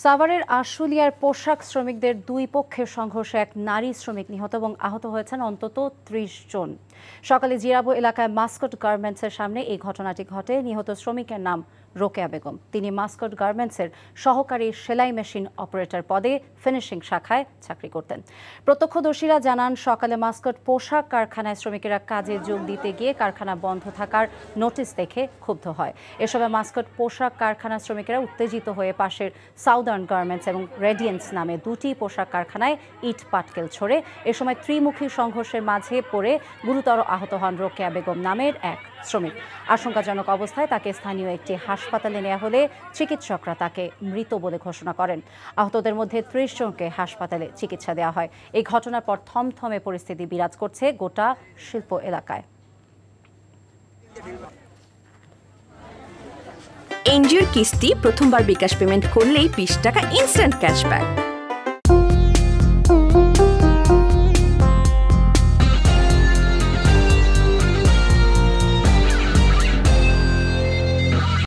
সাভারের আশুলিয়ার পোশাক শ্রমিকদের দুই পক্ষের সংঘর্ষে এক নারী শ্রমিক নিহত এবং আহত হয়েছেন অন্তত ৩০ জন। সকালে জিরাবো এলাকায় মাস্কট গার্মেন্টসের সামনে এই ঘটনাটি ঘটে। নিহত শ্রমিকের নাম রোকেয়া বেগম। তিনি মাস্কট গার্মেন্টসের সহকারী সেলাই মেশিন অপারেটর পদে ফিনিশিং শাখায় চাকরি করতেন। প্রত্যক্ষদর্শীরা জানান, সকালে মাস্কট পোশাক কারখানায় শ্রমিকেরা কাজে যোগ দিতে গিয়ে কারখানা বন্ধ থাকার নোটিশ দেখে ক্ষুব্ধ হয়। এ সময় মাস্কট পোশাক কারখানার শ্রমিকেরা উত্তেজিত হয়ে পাশের সাউদার্ন গার্মেন্টস এবং রেডিয়েন্স নামে দুটি পোশাক কারখানায় ইট পাটকেল ছোড়ে। এ সময় ত্রিমুখী সংঘর্ষের মাঝে পড়ে গুরুতর আহত হন রোকেয়া বেগম নামের এক শ্রমিক। আশঙ্কাজনক অবস্থায় তাকে স্থানীয় একটি হাসপাতালে নেওয়া হলে চিকিৎসকরা তাকে মৃত বলে ঘোষণা করেন। আহতদের মধ্যে ৩০ জনকে হাসপাতালে চিকিৎসা দেওয়া হয়। এই ঘটনার পর থমথমে পরিস্থিতি বিরাজ করছে গোটা শিল্প এলাকায়। এনজিওর কিস্তি প্রথমবার বিকাশ পেমেন্ট করলেই ২০ টাকা ইনস্ট্যান্ট ক্যাশব্যাক।